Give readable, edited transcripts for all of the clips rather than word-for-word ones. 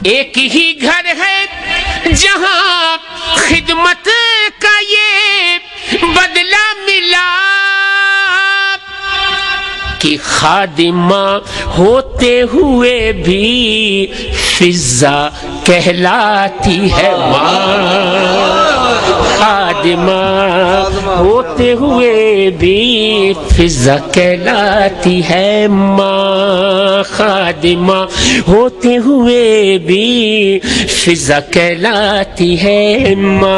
ایک ہی گھر ہے جہاں خدمت کا یہ بدلہ ملا کہ خادمہ ہوتے ہوئے بھی فضا کہلاتی ہے ماں، خادمہ ہوتے ہوئے بھی فضا کہلاتی ہے ماں، خادمہ ہوتے ہوئے بھی فضا کہلاتی ہے ماں۔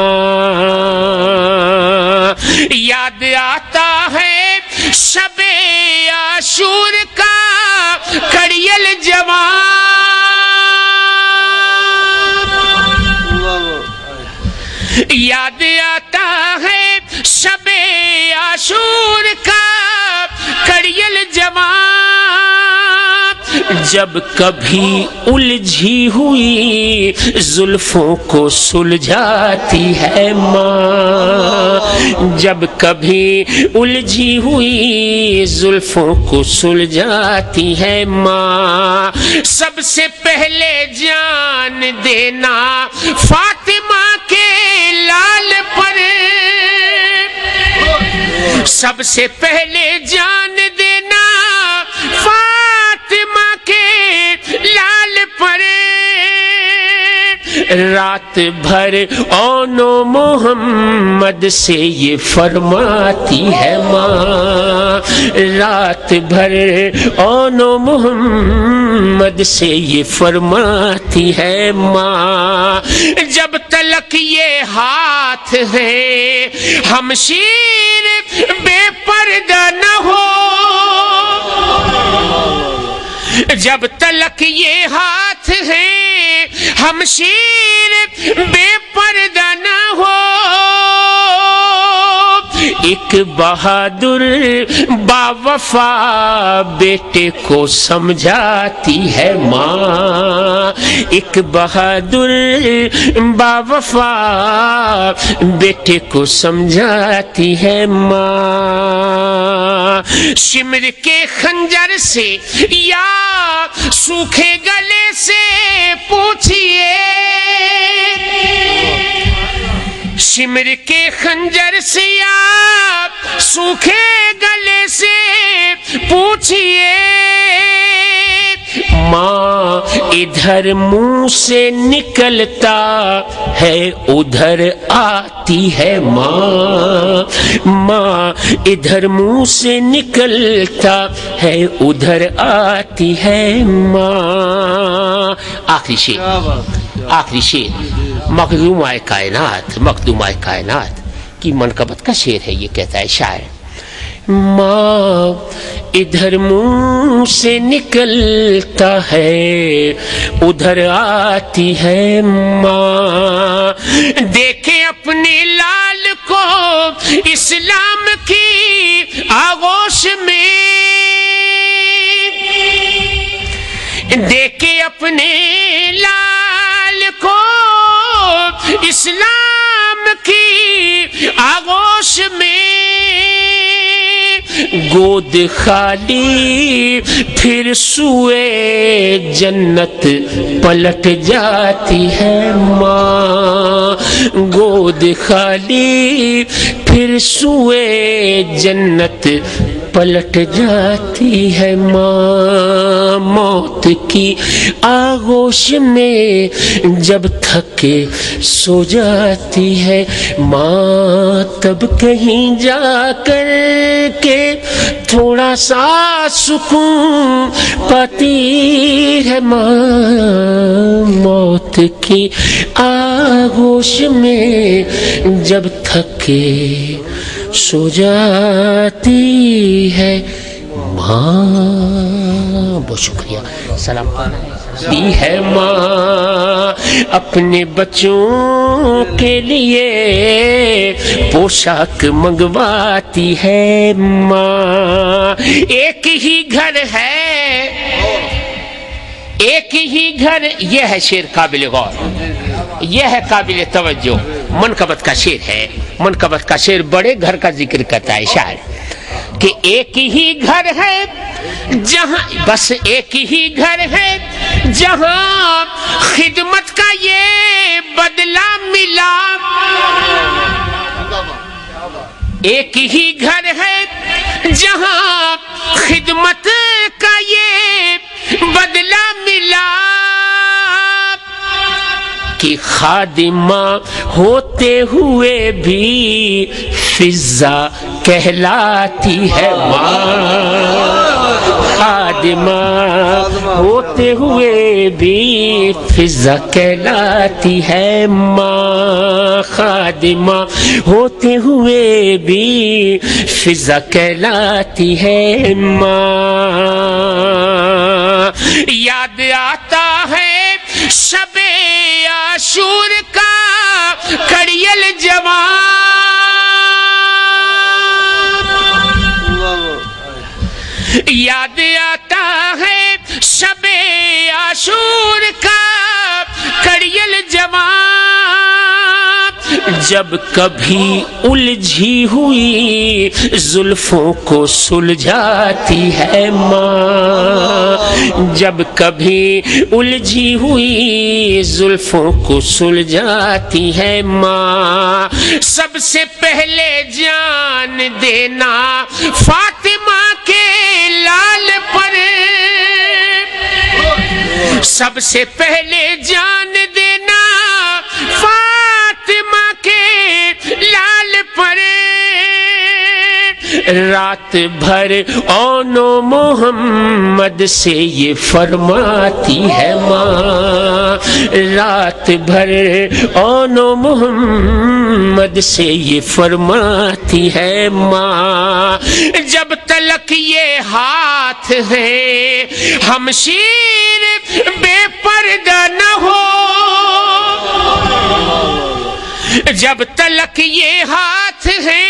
یاد آتا ہے شب عاشور کا کڑیل جوان، یاد آتا ہے شب عاشور کا کڑیل جوان، جب کبھی الجھی ہوئی زلفوں کو سلجھاتی ہے ماں، جب کبھی الجھی ہوئی زلفوں کو سلجھاتی ہے ماں۔ سب سے پہلے جان دینا فاطمہ کے لال پر، سب سے پہلے جان دینا فاطمہ کے لال پر، رات بھر اون و محمد سے یہ فرماتی ہے ماں، رات بھر اون و محمد سے یہ فرماتی ہے ماں۔ جب تلک یہ ہاتھ ہے ہمشیر بے پردہ نہ ہو، جب تلک یہ ہاتھ ہے ہمشیر بے پردہ نہ ہو، ایک بہادر باوفا بیٹے کو سمجھاتی ہے ماں، ایک بہادر باوفا بیٹے کو سمجھاتی ہے ماں۔ شمر کے خنجر سے یا سوکھے گلے سے پوچھئے، شمر کے خنجر سے یا سوکھے گلے سے پوچھئے، ماں ادھر منہ سے نکلتا ہے ادھر آتی ہے ماں، ماں ادھر منہ سے نکلتا ہے ادھر آتی ہے ماں۔ آخری شعر، آخری شعر مخدومہ کائنات، مخدومہ کائنات کی منقبت کا شعر ہے۔ یہ کہتا ہے شاعر، ماں ادھر منہ سے نکلتا ہے ادھر آتی ہے ماں، دیکھے اپنے لال کو اسلام کی آغوش میں، دیکھے اپنے لال کو اسلام کی آغوش میں، گود خالی پھر سوئے جنت پلٹ جاتی ہے ماں، گود خالی پھر سوئے جنت پلٹ جاتی ہے ماں، موت کی آغوش میں جب تھک سو جاتی ہے ماں، تب کہیں جا کر کے تھوڑا سا سکون پاتی ہے ماں، موت کی آغوش میں جب تھک سو جاتی ہے ماں۔ بہت شکریہ، سلام ہے ماں، اپنے بچوں کے لیے پوشاک منگواتی ہے ماں، ایک ہی گھر ہے، ایک ہی گھر، یہ ہے شعر قابل غور، یہ ہے قابل توجہ، منقبت کا شعر ہے، منقبت کا شعر بڑے گھر کا ذکر کرتا ہے شاعر، کہ ایک ہی گھر ہے جہاں، بس ایک ہی گھر ہے جہاں خدمت کا یہ بدلہ ملا، ایک ہی گھر ہے جہاں خدمت کا یہ بدلہ ملا، کہ خادمہ ہوتے ہوئے بھی فضا کہلاتی ہے ماں، خادمہ ہوتے ہوئے بھی فضا کہلاتی ہے ماں، خادمہ ہوتے ہوئے بھی فضا کہلاتی ہے ماں۔ یاد آتا ہے شب عاشور کا کڑیل جوان، یاد آتا ہے شب عاشور کا کڑیل جوان، جب کبھی الجھی ہوئی زلفوں کو سلجھاتی ہے ماں، جب کبھی الجھی ہوئی زلفوں کو سلجھاتی ہے ماں، سب سے پہلے جان دینا فاطمہ کے لال پر، سب سے پہلے جان دینا فاطمہ کے لال پر، رات بھر اون و محمد سے یہ فرماتی ہے ماں، رات بھر اون و محمد سے یہ فرماتی ہے ماں، جب تلک یہ ہاتھ ہے ہمشیر بے پردہ نہ ہو، جب تلک یہ ہاتھ ہے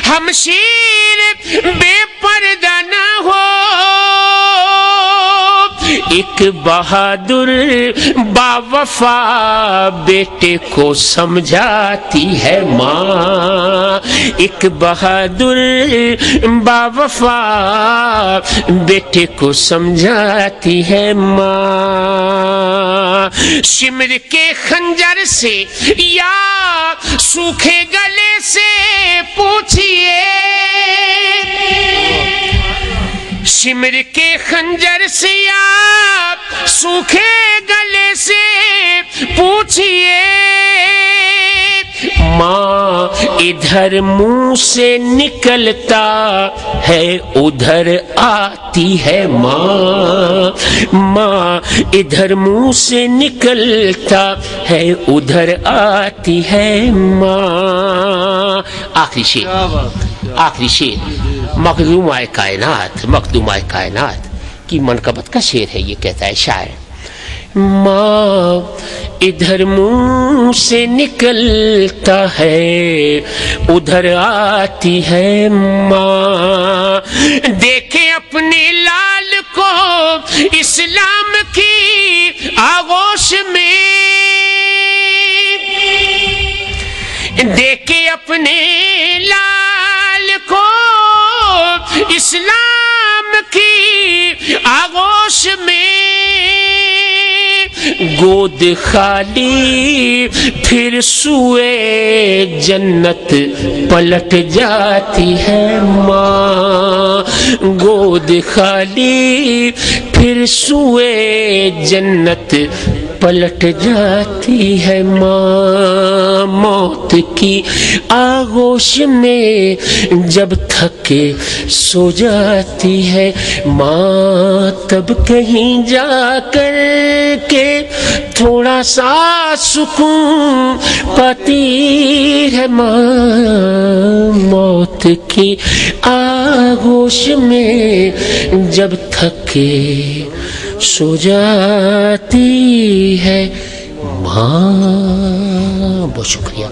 ہمشیر بے پردہ نہ ہو، ایک بہادر باوفا بیٹے کو سمجھاتی ہے ماں، ایک بہادر باوفا بیٹے کو سمجھاتی ہے ماں، شمر کے خنجر سے یا سوکھے گلے سے پوچھئے، شمر کے خنجر سے یا سوکھے گلے سے پوچھئے، ماں ادھر منہ سے نکلتا ہے ادھر آتی ہے ماں، ماں ادھر منہ سے نکلتا ہے ادھر آتی ہے ماں۔ آخری شعر مخدومہ کائنات کی منقبت کا شعر ہے، یہ کہتا ہے شاعر، ماں ادھر منہ سے نکلتا ہے ادھر آتی ہے ماں، دیکھے اپنے لال کو اسلام کی آغوش میں، دیکھے اپنے لال کو اسلام کی آغوش میں، گود خالی پھر سوئے جنت پلٹ جاتی ہے ماں، گود خالی پھر سوئے جنت پلٹ جاتی ہے ماں، موت کی آغوش میں جب تھکے سو جاتی ہے ماں، تب کہیں جا کر کے تھوڑا سا سکون پاتی ہے ماں، موت کی آغوش میں جب تھکے سو جاتی ہے ماں۔ بہت شکریہ۔